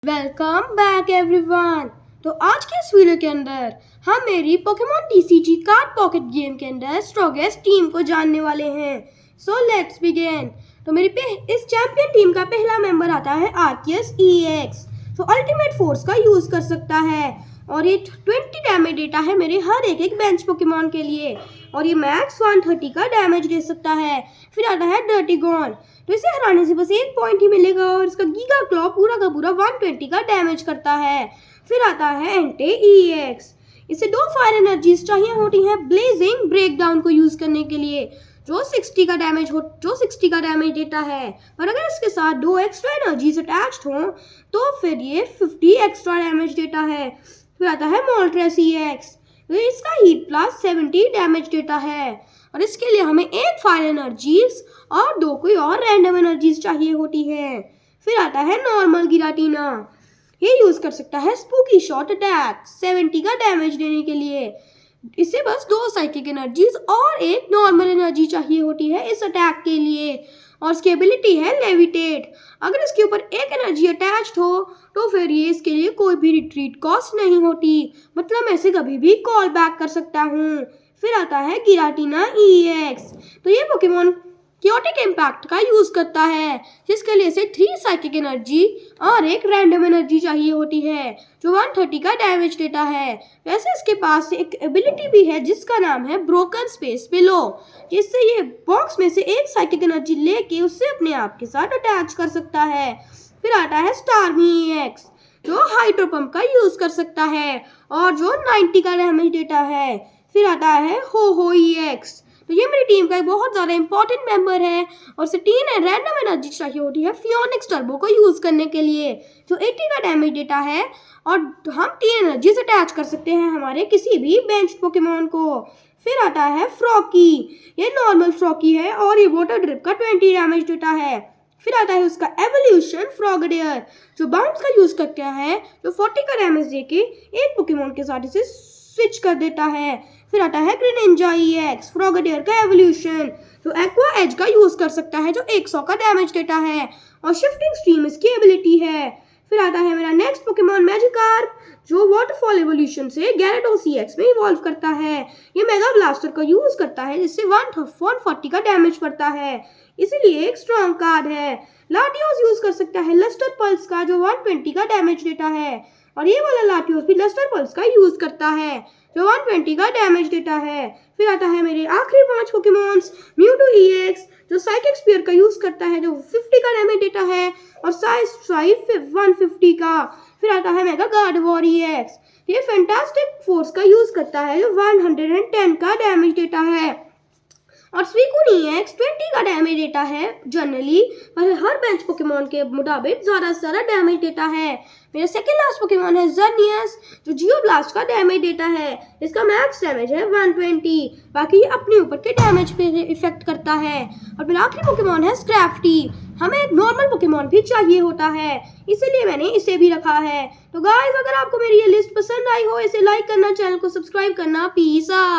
Welcome back everyone. तो आज के इस वीडियो के अंदर हम मेरी Pokemon TCG card pocket game के अंदर स्ट्रॉन्गेस्ट टीम को जानने वाले हैं। So let's begin. तो मेरी इस चैंपियन टीम का पहला मेंबर आता है आर्कियस EX। तो अल्टीमेट फोर्स का यूज कर सकता है और ये 20 डैमेज देता है मेरे हर एक बेंच पोकेमॉन के लिए और ये मैक्स 130 का डैमेज दे सकता है। फिर आता है डर्टिगॉन। तो इसे हराने से बस 1 पॉइंट ही मिलेगा और इसका गीगा क्लॉ पूरा का पूरा 120 का डैमेज करता है। फिर आता है एंटे EX। इसे 2 फायर एनर्जीज चाहिए होती हैं ब्लेजिंग ब्रेकडाउन को यूज करने के लिए जो 60 का डैमेज देता है। पर अगर इसके साथ 2 एक्स्ट्रा एनर्जीज अटैच्ड हों तो फिर ये 50 एक्स्ट्रा डैमेज देता है। फिर आता है मोल्ट्रेस EX। तो इसका हीट प्लस 70 डैमेज देता है और इसके लिए हमें 1 फायर एनर्जीज और 2 कोई और रैंडम एनर्जीज चाहिए होती है। फिर आता है नॉर्मल गिराटीना। ये यूज कर सकता है स्पूकी शॉट अटैक 70 का डैमेज देने के लिए। इसे बस 2 साइकिक एनर्जीज और 1 नॉर्मल एनर्जी चाहिए होती है इस अटैक के लिए और इसकी एबिलिटी है लेविटेट। अगर इसके ऊपर 1 एनर्जी अटैच्ड हो तो फिर ये इसके लिए कोई भी रिट्रीट कॉस्ट नहीं होती, मतलब मैं इसे कभी भी कॉल बैक कर सकता हूँ। फिर आता है गिराटीना EX। तो ये पोकेमॉन क्योटिक इम्पैक्ट का यूज करता है जिसके लिए इसे 3 साइकिक एनर्जी और 1 रैंडम एनर्जी चाहिए होती है जो 130 का डैमेज देता है। वैसे इसके पास एक एबिलिटी भी है जिसका नाम है ब्रोकन स्पेस बिलो, जिससे ये बॉक्स में से 1 साइकिक एनर्जी लेके उससे अपने आप के साथ अटैच कर सकता है। फिर आता है स्टार्मी EX जो हाइड्रो पंप का यूज कर सकता है और जो 90 का डैमेज देता है। फिर आता है हो EX। तो ये मेरी टीम का एक बहुत ज़्यादा इंपॉर्टेंट मेंबर है और उसे 3 रैंडम एनर्जी चाहिए होती है फियोनिक्स टर्बो को यूज़ करने के लिए जो 80 का डैमेज देता है और हम 3 एनर्जीज अटैच कर सकते हैं हमारे किसी भी बेंच पोकेमॉन को। फिर आता है फ्रॉकी। ये नॉर्मल फ्रॉकी है और ये वाटर ड्रिप का 20 डैमेज देता है। फिर आता है उसका एवोल्यूशन फ्रॉगडियर जो बाउंस का यूज करके है जो 40 का डैमेज देके एक पोकेमॉन के साथ इसे स्विच कर देता है। फिर आता है ग्रेनिंजा EX फ्रॉगडियर का एवोल्यूशन जो एक्वा एज का यूज कर सकता है जो 100 का डैमेज देता है और शिफ्टिंग स्ट्रीम इसकी एबिलिटी है। फिर आता है मेरा नेक्स्ट पोकेमॉन मैजिकार्प जो वाटरफॉल एवोल्यूशन से gyarados EX में इवॉल्व करता है। ये मेगा ब्लास्टर का यूज करता है जिससे 140 का डैमेज पड़ता है, इसीलिए एक स्ट्रॉन्ग कार्ड है। लाटियोस यूज कर सकता है लस्टर पल्स का जो 120 का डैमेज देता है और ये वाला लाटियोस भी लस्टर पल्स का यूज करता है जो 120 का डैमेज देता है। फिर आता है मेरे आखिरी 5 पोकेमॉन्स म्यूटू EX जो साइकिक स्पीयर का यूज करता है जो 50 का डैमेज देता है और साइज 150 का। फिर आता है मेगा गार्डवॉर EX। ये फैंटास्टिक फोर्स का यूज करता है जो 110 का डैमेज देता है और स्वीकून EX 20 का डैमेज देता है जनरली, पर हर बेंच पोकेमॉन के मुताबिक ज़्यादा से ज़्यादा डैमेज देता है। मेरा सेकेंड लास्ट पोकेमॉन है जर्नियस जो जियो ब्लास्ट का डैमेज देता है। इसका मैक्स डैमेज है 120, बाकी ये अपने ऊपर के डैमेज पे इफेक्ट करता है। और मेरा आखिरी पोकेमॉन है स्क्रैफ्टी। हमें एक नॉर्मल पोकेमॉन भी चाहिए होता है इसीलिए मैंने इसे भी रखा है। तो गाइस अगर आपको मेरी ये लिस्ट पसंद आई हो इसे लाइक करना, चैनल को सब्सक्राइब करना। Peace out.